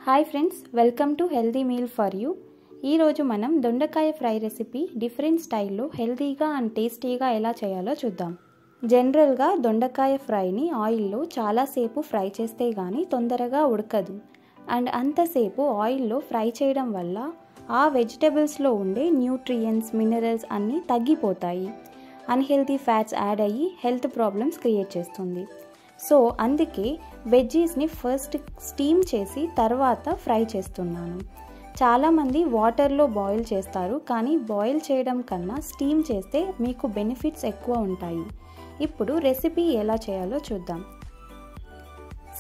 Hi friends, welcome to healthy meal for you. ఈరోజు మనం దొండకాయ ఫ్రై రెసిపీ డిఫరెంట్ స్టైల్లో హెల్దీగా అండ్ టేస్టీగా ఎలా చేయాలో చూద్దాం. జనరల్గా దొండకాయ ఫ్రైని ఆయిల్లో చాలాసేపు ఫ్రై చేస్తే కానీ తొందరగా ఉడకదు. అండ్ అంతసేపు ఆయిల్లో ఫ్రై చేయడం వల్ల ఆ వెజిటబుల్స్లో ఉండే న్యూట్రియంట్స్, మినరల్స్ అన్నీ తగ్గిపోతాయి. అన్హెల్దీ ఫ్యాట్స్ యాడ్ అయ్యి హెల్త్ ప్రాబ్లమ్స్ క్రియేట్ చేస్తుంది. సో అందుకే వెజ్జీస్ని ఫస్ట్ స్టీమ్ చేసి తర్వాత ఫ్రై చేస్తున్నాను. చాలామంది వాటర్లో బాయిల్ చేస్తారు, కానీ బాయిల్ చేయడం కన్నా స్టీమ్ చేస్తే మీకు బెనిఫిట్స్ ఎక్కువ ఉంటాయి. ఇప్పుడు రెసిపీ ఎలా చేయాలో చూద్దాం.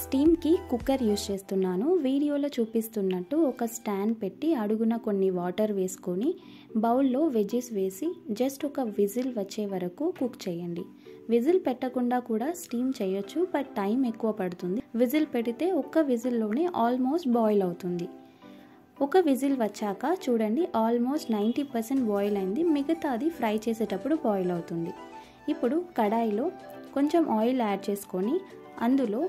స్టీమ్కి కుక్కర్ యూజ్ చేస్తున్నాను. వీడియోలో చూపిస్తున్నట్టు ఒక స్టాండ్ పెట్టి అడుగున కొన్ని వాటర్ వేసుకొని బౌల్లో వెజ్జెస్ వేసి జస్ట్ ఒక విజిల్ వచ్చే వరకు కుక్ చేయండి. విజిల్ పెట్టకుండా కూడా స్టీమ్ చేయొచ్చు, బట్ టైం ఎక్కువ పడుతుంది. విజిల్ పెడితే ఒక్క విజిల్లోనే ఆల్మోస్ట్ బాయిల్ అవుతుంది. ఒక విజిల్ వచ్చాక చూడండి, ఆల్మోస్ట్ 90% బాయిల్ అయింది. మిగతాది ఫ్రై చేసేటప్పుడు బాయిల్ అవుతుంది. ఇప్పుడు కడాయిలో కొంచెం ఆయిల్ యాడ్ చేసుకొని అందులో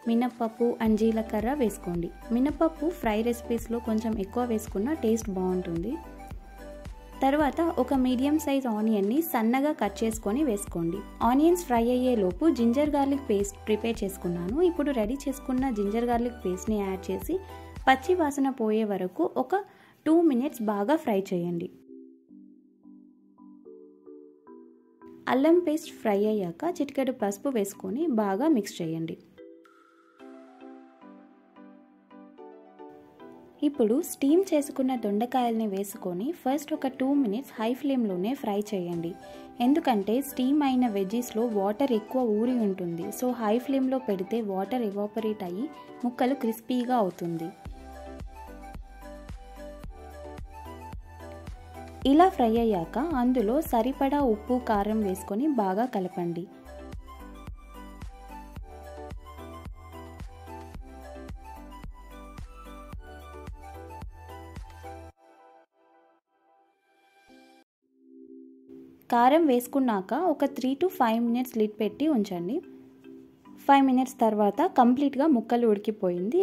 మినప్పప్పు అండ్ జీలకర్ర వేసుకోండి. మినప్పప్పు ఫ్రై రెసిపీస్లో కొంచెం ఎక్కువ వేసుకున్న టేస్ట్ బాగుంటుంది. తర్వాత ఒక మీడియం సైజ్ ఆనియన్ని సన్నగా కట్ చేసుకొని వేసుకోండి. ఆనియన్స్ ఫ్రై అయ్యేలోపు జింజర్ గార్లిక్ పేస్ట్ ప్రిపేర్ చేసుకున్నాను. ఇప్పుడు రెడీ చేసుకున్న జింజర్ గార్లిక్ పేస్ట్ని యాడ్ చేసి పచ్చి వాసన పోయే వరకు ఒక 2 minutes బాగా ఫ్రై చేయండి. అల్లం పేస్ట్ ఫ్రై అయ్యాక చిటికెడు పసుపు వేసుకొని బాగా మిక్స్ చేయండి. ఇప్పుడు స్టీమ్ చేసుకున్న దొండకాయల్ని వేసుకొని ఫస్ట్ ఒక 2 minutes హై ఫ్లేమ్లోనే ఫ్రై చేయండి. ఎందుకంటే స్టీమ్ అయిన వెజ్జీస్లో వాటర్ ఎక్కువ ఊరి ఉంటుంది. సో హై ఫ్లేమ్లో పెడితే వాటర్ ఎవాపరేట్ అయ్యి ముక్కలు క్రిస్పీగా అవుతుంది. ఇలా ఫ్రై అయ్యాక అందులో సరిపడా ఉప్పు, కారం వేసుకొని బాగా కలపండి. కారం వేసుకున్నాక ఒక 3 to 5 minutes లిడ్ పెట్టి ఉంచండి. 5 minutes తర్వాత కంప్లీట్గా ముక్కలు ఉడికిపోయింది.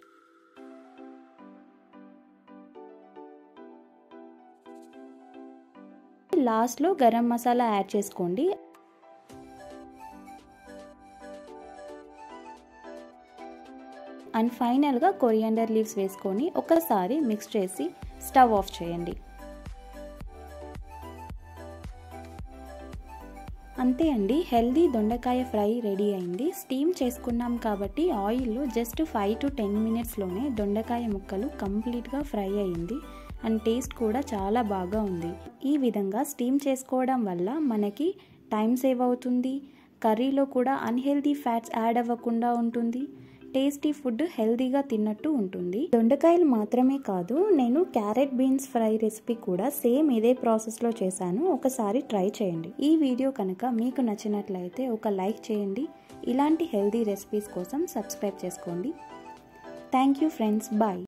లాస్ట్లో గరం మసాలా యాడ్ చేసుకోండి. అండ్ ఫైనల్గా కొరియాండర్ లీవ్స్ వేసుకొని ఒకసారి మిక్స్ చేసి స్టవ్ ఆఫ్ చేయండి. అంతే అండి, హెల్దీ దొండకాయ ఫ్రై రెడీ అయింది. స్టీమ్ చేసుకున్నాం కాబట్టి ఆయిల్లో జస్ట్ 5 to 10 minutesలోనే దొండకాయ ముక్కలు కంప్లీట్గా ఫ్రై అయ్యింది. అండ్ టేస్ట్ కూడా చాలా బాగా ఉంది. ఈ విధంగా స్టీమ్ చేసుకోవడం వల్ల మనకి టైం సేవ్ అవుతుంది. కర్రీలో కూడా అన్హెల్దీ ఫ్యాట్స్ యాడ్ అవ్వకుండా ఉంటుంది. టేస్టీ ఫుడ్ హెల్దీగా తిన్నట్టు ఉంటుంది. దొండకాయలు మాత్రమే కాదు, నేను క్యారెట్ బీన్స్ ఫ్రై రెసిపీ కూడా సేమ్ ఇదే ప్రాసెస్లో చేశాను. ఒకసారి ట్రై చేయండి. ఈ వీడియో కనుక మీకు నచ్చినట్లయితే ఒక లైక్ చేయండి. ఇలాంటి హెల్దీ రెసిపీస్ కోసం సబ్స్క్రైబ్ చేసుకోండి. Thank you friends, bye.